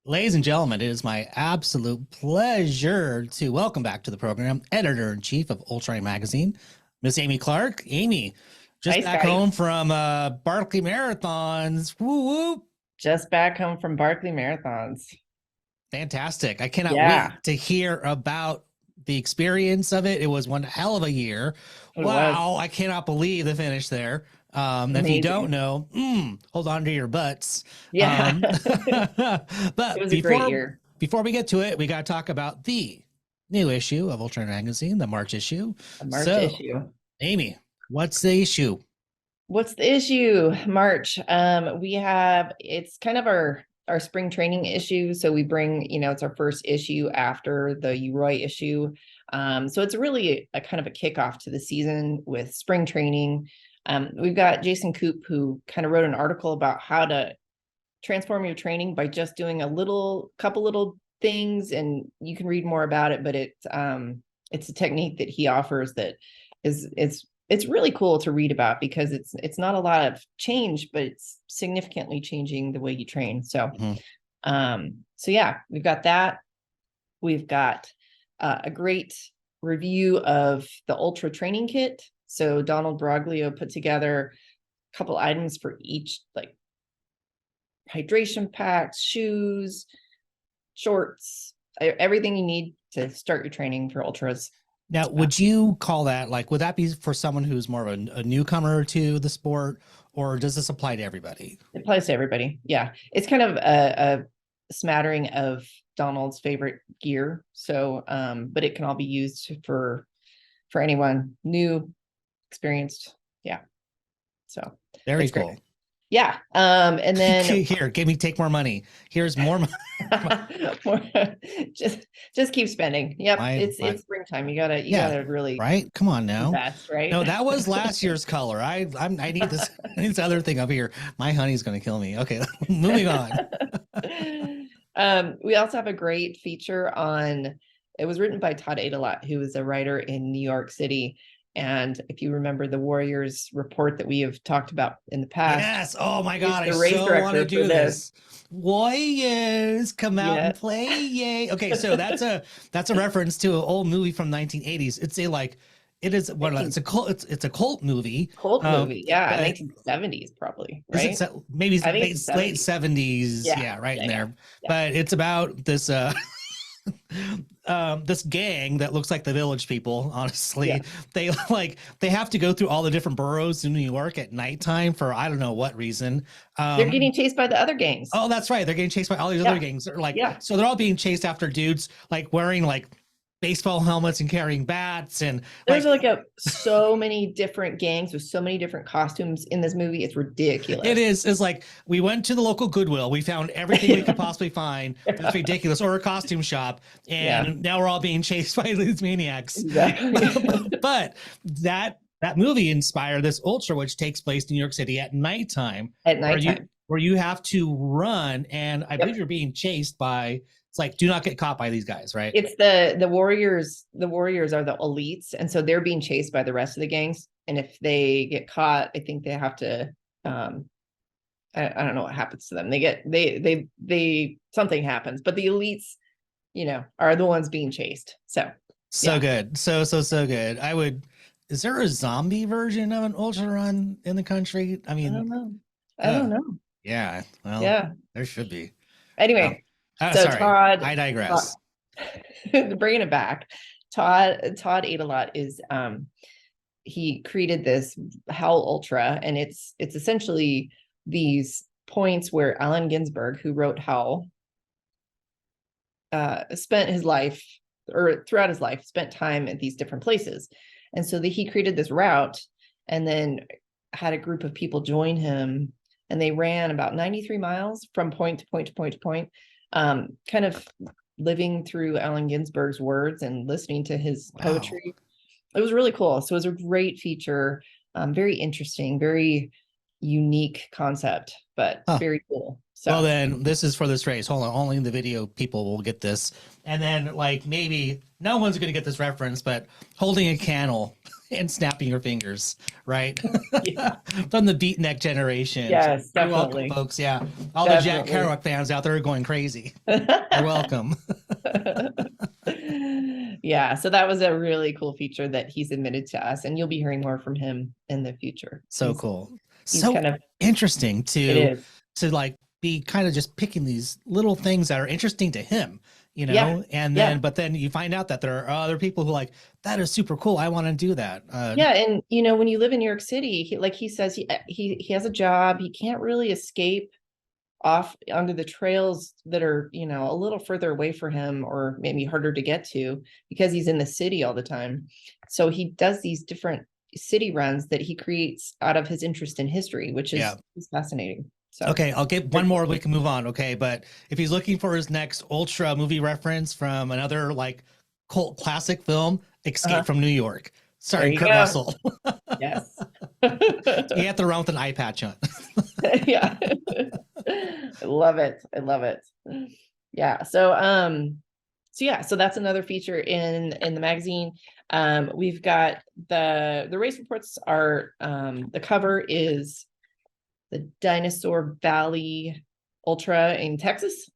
Ladies and gentlemen, it is my absolute pleasure to welcome back to the program Editor-in-Chief of UltraRunning Magazine, Miss Amy Clark. Amy, Hi, just back Scotty. home from Barkley Marathons. Woo woo! Just back home from Barkley Marathons. Fantastic. I cannot Yeah, wait to hear about the experience of it. It was one hell of a year. it was Wow, I cannot believe the finish there. If you don't amazing. know, hold on to your butts. Yeah, Um, it but was a great before year. before we get to it, we got to talk about the new issue of Ultra Magazine, the March issue. A March So, issue. Amy, what's the issue? What's the issue? March. We have it's kind of our spring training issue. So we bring, it's our first issue after the UROI issue. So it's really a kind of a kickoff to the season with spring training. We've got Jason Koop, who kind of wrote an article about how to transform your training by just doing couple little things, and you can read more about it, but it's a technique that he offers that it's really cool to read about because it's not a lot of change, but it's significantly changing the way you train. So Mhm. so yeah, we've got that. We've got a great review of the ultra training kit. So Donald Broglio put together a couple items for each, like hydration packs, shoes, shorts, everything you need to start your training for ultras. Now, would you call that would that be for someone who's more of a newcomer to the sport, or does this apply to everybody? It applies to everybody. Yeah. It's kind of a smattering of Donald's favorite gear. So, but it can all be used for anyone new, experienced. Yeah. So Very it's great. cool. Yeah. And then Here, take more money. Here's more money. more, just keep spending. Yep. My, It's springtime. You yeah, gotta really right. Come on now. invest, right? No, that was last year's color. I need this. I need this other thing up here. My honey's gonna kill me. Okay, moving on. We also have a great feature on. It was written by Todd Adelot, who is a writer in New York City. And if you remember the Warriors report that we have talked about in the past, Yes. Oh my he's God, I the race so want to director for do this. this. Warriors, come out Yeah. and play, yay! Okay, so that's a reference to an old movie from 1980s. It's a like, it is what it's a cult. It's a cult movie. Cult movie. Yeah. But 1970s, probably, is right? it maybe I think it's the late 70s. 70s? Yeah. Yeah, right Yeah. in Yeah. there. Yeah. But it's about this this gang that looks like the Village People. Honestly, Yeah. they have to go through all the different boroughs in New York at nighttime for I don't know what reason. They're getting chased by the other gangs. Oh, that's right, they're getting chased by all these other Yeah. gangs. They're like, Yeah. so they're all being chased after dudes like wearing like baseball helmets and carrying bats and There's like so many different gangs with so many different costumes in this movie. It's ridiculous. it is. It's like we went to the local Goodwill. We found everything we could possibly find. That's ridiculous. Or a costume shop. And now we're all being chased by these maniacs. Exactly. But that movie inspired this ultra, which takes place in New York City at nighttime, At nighttime. where you have to run, and I believe you're being chased by. It's like, do not get caught by these guys, right? It's the Warriors. The Warriors are the elites, and so they're being chased by the rest of the gangs. And if they get caught, I think they have to. I don't know what happens to them. They something happens, but the elites, are the ones being chased. So Good, so good. I would. Is there a zombie version of an ultra run in the country? I I mean, don't know. I don't know. yeah. Well, Yeah. there should be. Anyway, so Sorry, Todd, I digress. bringing it back, Todd Adelot is he created this Howl Ultra, and it's essentially these points where Allen Ginsberg, who wrote Howl, spent his life, or throughout his life, spent time at these different places. And so he created this route and then had a group of people join him, and they ran about 93 miles from point to point to point to point, kind of living through Allen Ginsberg's words and listening to his poetry. It was really cool. So it was a great feature, very interesting, very unique concept, but very cool. So well, then this is for this race. Hold on, only the video people will get this, and then like maybe no one's going to get this reference, but holding a candle and snapping your fingers, right? Yeah. From the beatnik generation. Yes, You're welcome, definitely. folks. Yeah. All the Jack Definitely. Kerouac fans out there are going crazy. You're welcome. Yeah, so that was a really cool feature that he's admitted to us, and you'll be hearing more from him in the future. So cool. He's So kind of, interesting it is. to like be kind of just picking these little things that are interesting to him, you Yeah. know, and Yeah. then but then you find out that there are other people who like that is super cool. I want to do that. Yeah, and when you live in New York City, like he says, he has a job. He can't really escape off onto the trails that are, a little further away for him, or maybe harder to get to, because he's in the city all the time. So he does these different city runs that he creates out of his interest in history, which is fascinating. So Okay, I'll get one more. We can move on. Okay, but if he's looking for his next ultra movie reference from another like cult classic film, Escape from New York, there starring you Kurt go. Russell. Yes. You have to run with an eye patch on. Yeah. I love it. I love it. Yeah. So that's another feature in the magazine. We've got the race reports are, the cover is the Dinosaur Valley Ultra in Texas.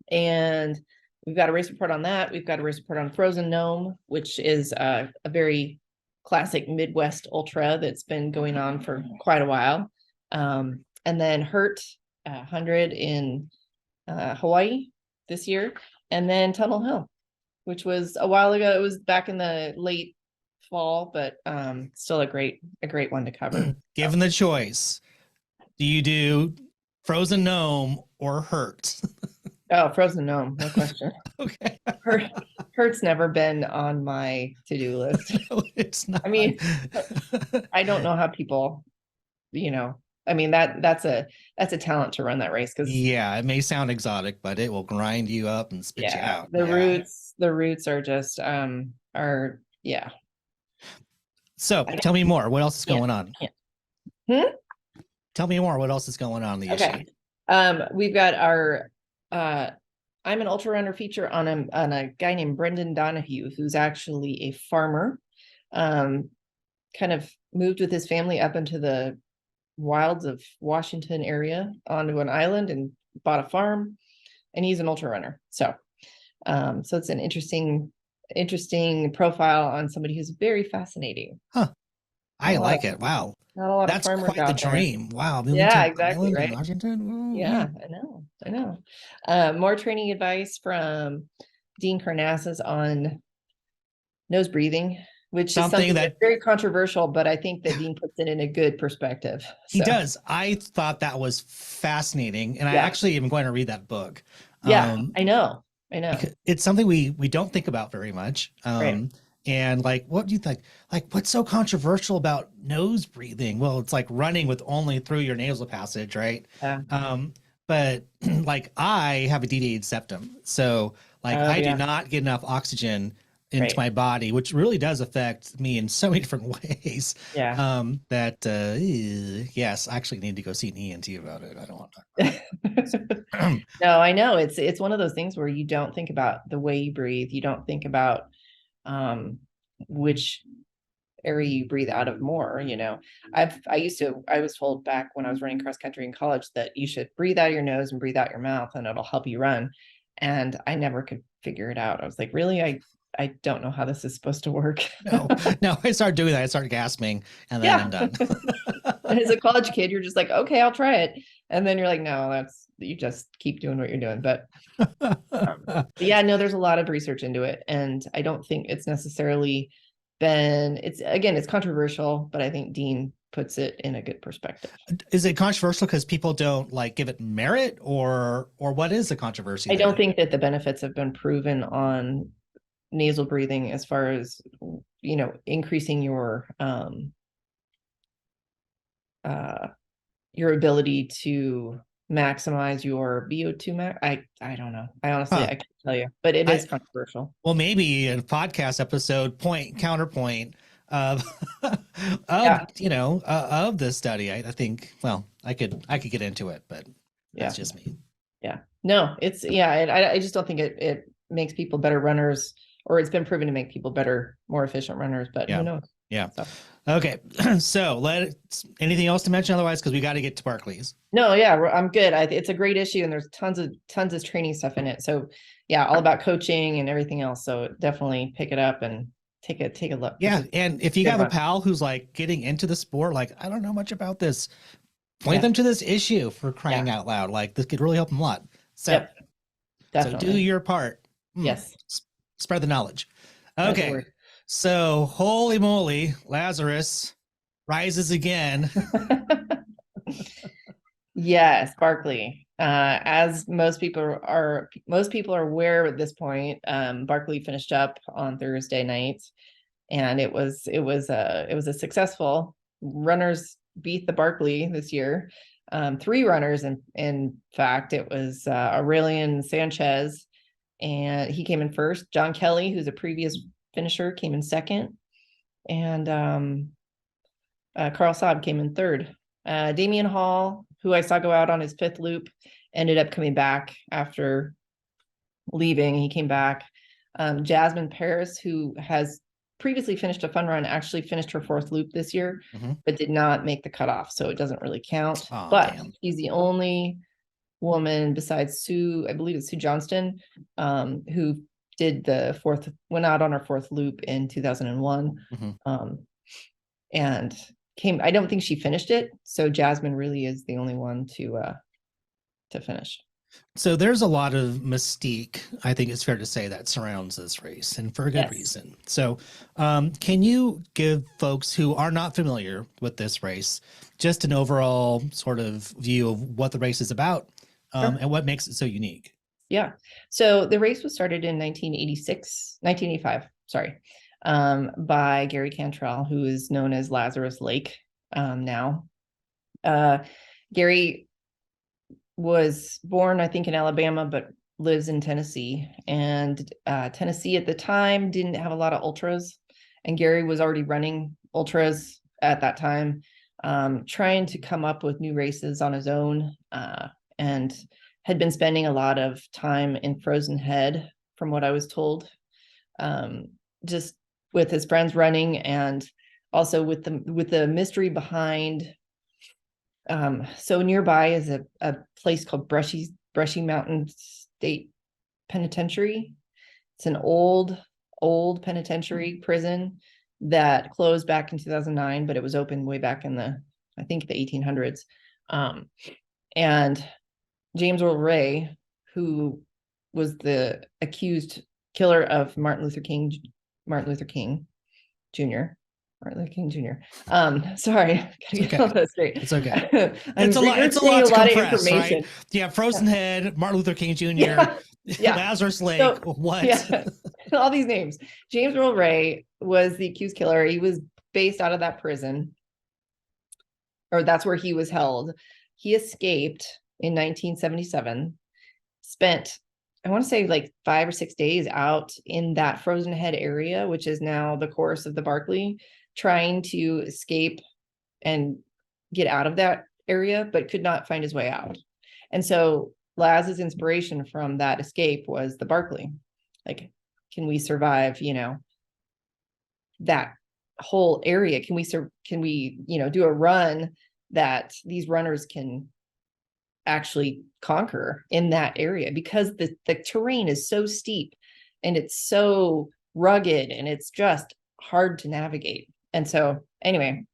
And we've got a race report on that. We've got a race report on Frozen Gnome, which is a very classic Midwest ultra that's been going on for quite a while. And then Hurt 100 in Hawaii this year. And then Tunnel Hill, which was a while ago. It was back in the late fall, but still a great one to cover. Given the choice, do you do Frozen Gnome or Hurt? Oh, Frozen Gnome, no question. Okay. Hurt's never been on my to-do list. No, it's not. I mean, I don't know how people, I mean, that's a talent to run that race, because yeah, it may sound exotic, but it will grind you up and spit you out. The roots are just yeah. So tell me more. What else is going on? Tell me more. What else is going on in the issue? We've got our I'm an ultra runner feature on a guy named Brendan Donahue, who's actually a farmer. Kind of moved with his family up into the wilds of Washington area onto an island and bought a farm, and he's an ultra runner. So it's an interesting profile on somebody who's very fascinating. Huh. I like it. Wow. Not a lot That's of farmers quite the out there. dream. Wow. Yeah, exactly. Right. Washington. Ooh, yeah, I know. More training advice from Dean Karnassus on nose breathing, which is something that's very controversial, but I think that Dean puts it in a good perspective. He does. I thought that was fascinating, and I actually am going to read that book. Yeah, I know. It's something we don't think about very much. Right. And like, what do you think? Like, what's so controversial about nose breathing? Well, it's like running with only through your nasal passage, right? Yeah. But like, I have a deviated septum, so like I do not get enough oxygen into my body, which really does affect me in so many different ways. Yeah. Yes, I actually need to go see an ENT about it. I don't want to talk about it. No, I know it's one of those things where you don't think about the way you breathe. You don't think about which area you breathe out of more. I was told back when I was running cross country in college that you should breathe out your nose and breathe out your mouth, and it'll help you run. And I never could figure it out. I was like, really? I don't know how this is supposed to work. No, I started doing that. I started gasping, and then I'm done. As a college kid, you're just like, okay, I'll try it. And then you're like, no, you just keep doing what you're doing. But yeah, no, there's a lot of research into it. And I don't think it's necessarily it's controversial, but I think Dean puts it in a good perspective. Is it controversial because people don't like give it merit, or what is the controversy? I don't think that the benefits have been proven on nasal breathing as far as, increasing your ability to maximize your VO2 max. I don't know. I honestly, I can't tell you, but it is controversial. Well, maybe a podcast episode counterpoint of of the study. I think, well, I could get into it, but that's just me. Yeah. No, I just don't think it makes people better runners, or it's been proven to make people better, more efficient runners, but who knows? Yeah. So. Okay. So anything else to mention otherwise? Because we got to get to Barkley's. No, yeah, I'm good. It's a great issue, and there's tons of training stuff in it. So yeah, all about coaching and everything else. So definitely pick it up and take a look. Yeah. And if you have a fun. pal who's like getting into the sport, like, I don't know much about this, point Yeah. them to this issue, for crying out loud. Like, this could really help them a lot. So, Yep, so do your part. Yes. Spread the knowledge. Okay. So holy moly, Lazarus rises again. Yes, Barkley. As most people are aware at this point, Barkley finished up on Thursday night, and it was a successful. Runners beat the Barkley this year. 3 runners, in fact. It was Aurelian Sanchez, and he came in first. John Kelly, who's a previous finisher, came in second, and Carl Saab came in third. Damian Hall, who I saw go out on his 5th loop, ended up coming back after leaving. He came back. Jasmine Paris, who has previously finished a fun run, actually finished her 4th loop this year, but did not make the cutoff, so it doesn't really count. But she's the only woman besides Sue, I believe it's Sue Johnston, who did went out on her 4th loop in 2001, and I don't think she finished it. So Jasmine really is the only one to finish. So there's a lot of mystique, I think it's fair to say, that surrounds this race, and for a good reason. So can you give folks who are not familiar with this race just an overall sort of view of what the race is about, and what makes it so unique? Yeah. So the race was started in 1985, by Gary Cantrell, who is known as Lazarus Lake now. Gary was born, I think, in Alabama, but lives in Tennessee. And Tennessee at the time didn't have a lot of ultras. And Gary was already running ultras at that time, trying to come up with new races on his own, and had been spending a lot of time in Frozen Head, from what I was told, just with his friends running, and also with the mystery behind. So nearby is a place called Brushy Mountain State Penitentiary. It's an old penitentiary prison that closed back in 2009, but it was open way back in I think the 1800s. And James Earl Ray, who was the accused killer of Martin Luther King Jr. Martin Luther King Jr. Sorry, gotta get all that straight. It's okay. It's a lot to compress, right? Yeah, Frozen Head, Martin Luther King Jr., Lazarus Lake, all these names. James Earl Ray was the accused killer. He was based out of that prison, or that's where he was held. He escaped in 1977, spent, I want to say, like 5 or 6 days out in that Frozen Head area, which is now the course of the Barkley, trying to escape and get out of that area, but could not find his way out. And so Laz's inspiration from that escape was the Barkley. Like, can we survive, that whole area? Can we, do a run that these runners can actually conquer in that area? Because the terrain is so steep, and it's so rugged, and it's just hard to navigate. And so anyway,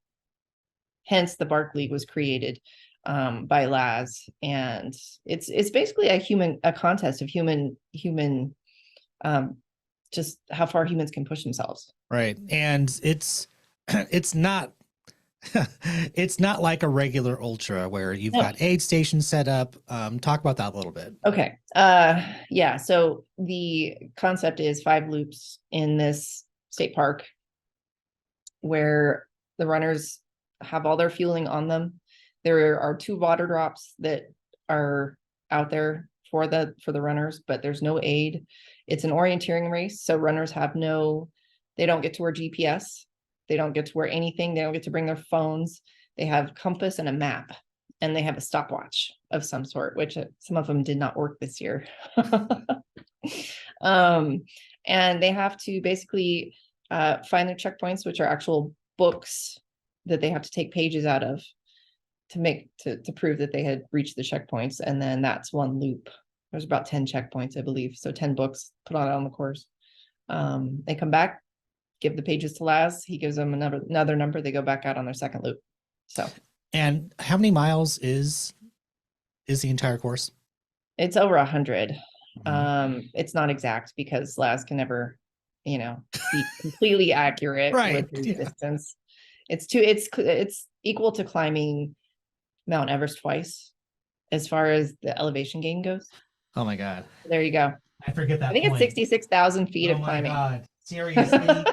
hence the Barkley was created by Laz, and it's basically a contest of human just how far humans can push themselves. Right. And it's not it's not like a regular ultra where you've got aid stations set up. Talk about that a little bit. Okay. Yeah. So the concept is 5 loops in this state park where the runners have all their fueling on them. There are 2 water drops that are out there for the runners, but there's no aid. It's an orienteering race, so runners they don't get to wear GPS. They don't get to wear anything. They don't get to bring their phones. They have compass and a map, and they have a stopwatch of some sort, which some of them did not work this year. And they have to basically find their checkpoints, which are actual books that they have to take pages out of to prove that they had reached the checkpoints. And then that's one loop. There's about 10 checkpoints, I believe. So 10 books put on the course. They come back, give the pages to Laz. He gives them another number. They go back out on their second loop. So. And how many miles is the entire course? It's over 100. It's not exact because Laz can never, be completely accurate with his distance. It's equal to climbing Mount Everest twice as far as the elevation gain goes. Oh my God. There you go. I forget that. I think it's 66,000 feet of climbing. Oh my God. Seriously.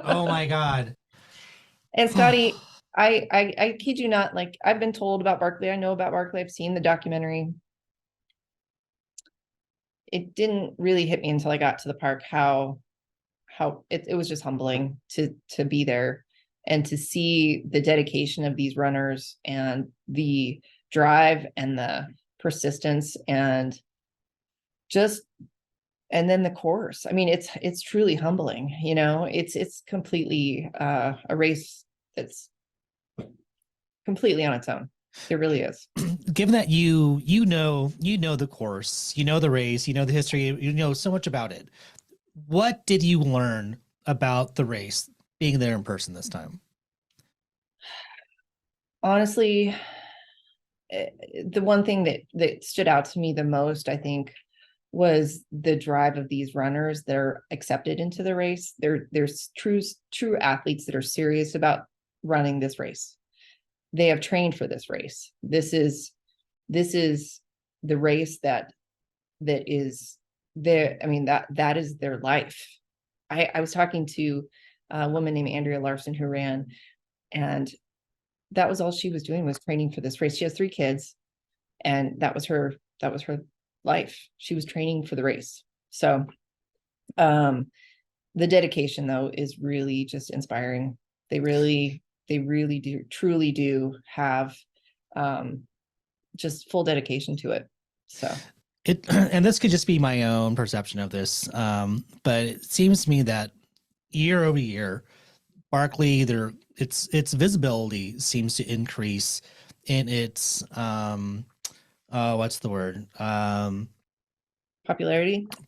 Oh my God. And Scotty, I kid you not, like I've been told about Barkley. I know about Barkley. I've seen the documentary. It didn't really hit me until I got to the park how it was just humbling to be there and to see the dedication of these runners and the drive and the persistence and then the course. I mean, it's truly humbling, it's completely a race that's completely on its own. It really is. Given that you know the course, the race, the history, so much about it. What did you learn about the race being there in person this time? Honestly, the one thing that stood out to me the most, I think, was the drive of these runners that are accepted into the race. There's true athletes that are serious about running this race. They have trained for this race. This is the race that is there. I mean, that is their life. I was talking to a woman named Andrea Larson who ran, and that was all she was doing was training for this race. She has 3 kids, and that was her life. She was training for the race. So the dedication though is really just inspiring. They really truly do have just full dedication to it. So and this could just be my own perception of this, but it seems to me that year over year, Barkley, its visibility seems to increase in its what's the word?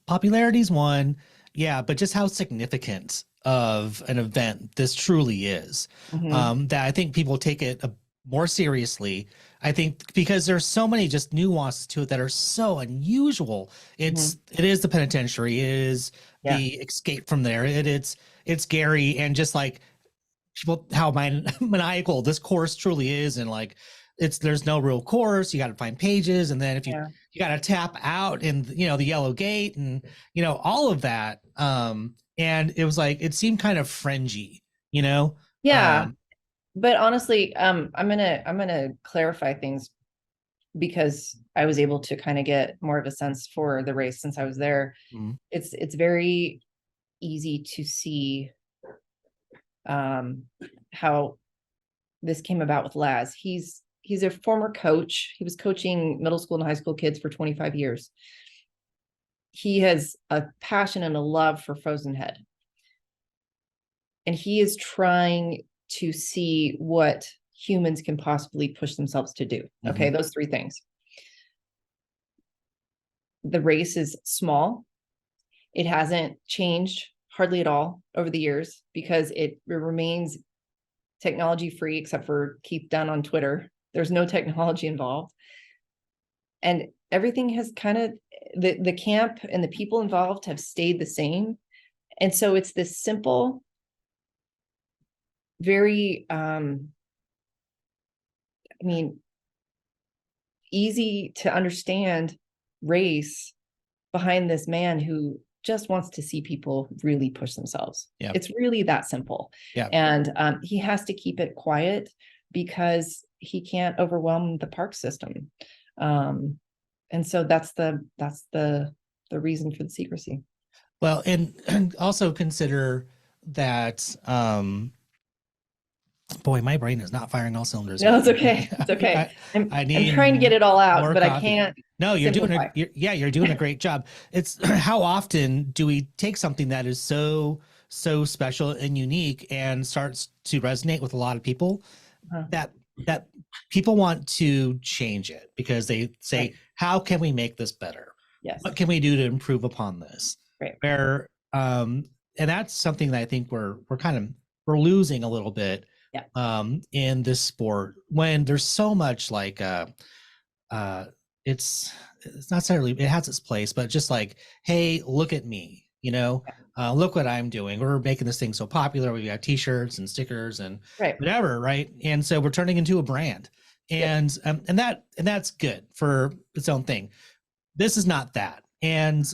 Popularity's one. Yeah, but just how significant of an event this truly is. That I think people take it more seriously. I think because there's so many just nuances to it that are so unusual. It is the penitentiary, it is the escape from there. It's Gary, and just like how maniacal this course truly is, and like there's no real course. You got to find pages, and then if you got to tap out in the yellow gate, and all of that. And it was like it seemed kind of fringy, but honestly, I'm gonna clarify things because I was able to kind of get more of a sense for the race since I was there. It's very easy to see how this came about with Laz. He's a former coach. He was coaching middle school and high school kids for 25 years. He has a passion and a love for Frozen Head. And he is trying to see what humans can possibly push themselves to do. Okay, those 3 things. The race is small. It hasn't changed hardly at all over the years because it remains technology free, except for Keith Dunn on Twitter. There's no technology involved. And everything has kind of, the camp and the people involved have stayed the same. And so it's this simple, very, easy to understand race behind this man who just wants to see people really push themselves. Yeah. It's really that simple. Yeah. And he has to keep it quiet because he can't overwhelm the park system. And so that's the reason for the secrecy. Well, and also consider that, boy, my brain is not firing all cylinders. No, it's okay. It's okay. I'm trying to get it all out, but coffee. I can't. No, you're simplify. You're doing a great job. It's how often do we take something that is so so special and unique and starts to resonate with a lot of people, that people want to change it because they say, right, how can we make this better? Yes. What can we do to improve upon this? Right. Where and that's something that I think we're losing a little bit, in this sport, when there's so much like it's not necessarily, it has its place, but just like, hey, look at me, you know, look what I'm doing. We're making this thing so popular. We've got t-shirts and stickers and whatever, right? And so we're turning into a brand, and that's good for its own thing. This is not that. And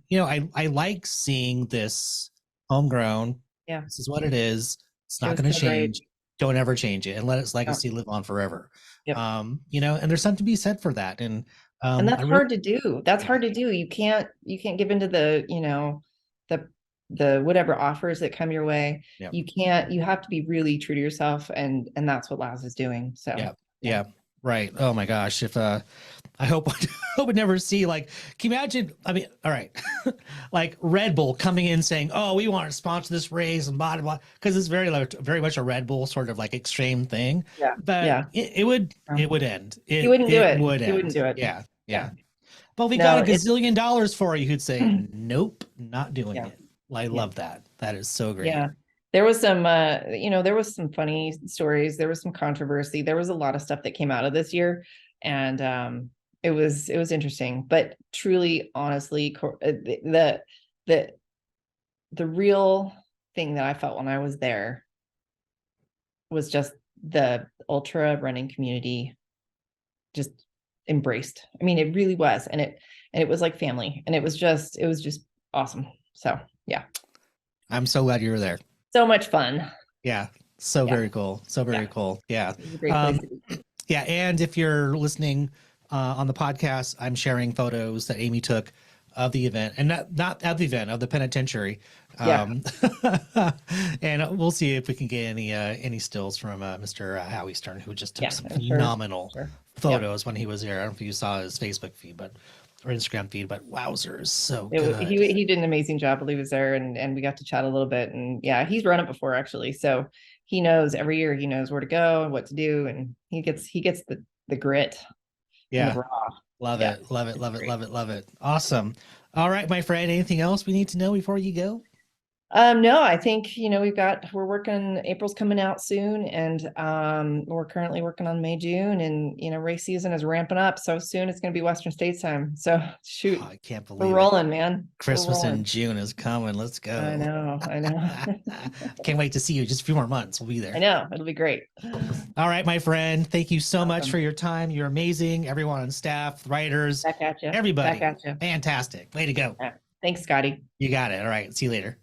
you know, I like seeing this homegrown. Yeah, this is what it is. It's not going to change. Great. Don't ever change it, and let its legacy live on forever. Yep. You know, and there's something to be said for that. And that's hard to do. That's hard to do. You can't give into the, you know, the whatever offers that come your way. Yep. You have to be really true to yourself, and that's what Laz is doing. So yeah. Right. Oh my gosh. If I hope I would never see, like, can you imagine? I mean, all right, like Red Bull coming in saying, "Oh, we want to sponsor this race," and blah blah, because it's very much a Red Bull sort of like extreme thing. Yeah, but it would end. He wouldn't do it. He wouldn't do it. Yeah. But we got $1 gazillion for you. Who'd say, "Nope, not doing it." I love that. That is so great. Yeah. There was some, you know, there was some funny stories. There was some controversy. There was a lot of stuff that came out of this year, and it was interesting. But truly, honestly, the real thing that I felt when I was there was just the ultra running community just embraced. I mean, it really was, and it was like family, and it was just awesome. So yeah, I'm so glad you were there. So much fun. Yeah. So very cool. So very cool. Yeah. Yeah. And if you're listening on the podcast, I'm sharing photos that Amy took of the event, and not at the event, of the penitentiary. And we'll see if we can get any stills from Mr. Howie Stern, who just took some phenomenal photos when he was there. I don't know if you saw his Facebook feed, or Instagram feed, but wowzers, so good. He did an amazing job while he was there, and we got to chat a little bit, and yeah, he's run it before actually, so he knows every year, he knows where to go and what to do, and he gets the grit. Yeah, love it. Awesome. All right, my friend, anything else we need to know before you go? No, I think, you know, we're working, April's coming out soon, and we're currently working on May, June, and, you know, race season is ramping up. So soon it's going to be Western States time. So shoot, I can't believe we're rolling, man. Christmas in June is coming. Let's go. I know. Can't wait to see you. Just a few more months. We'll be there. I know. It'll be great. All right, my friend. Thank you so much for your time. You're amazing. Everyone on staff, writers, back at you. Everybody. Back at you. Fantastic. Way to go. Thanks, Scotty. You got it. All right. See you later.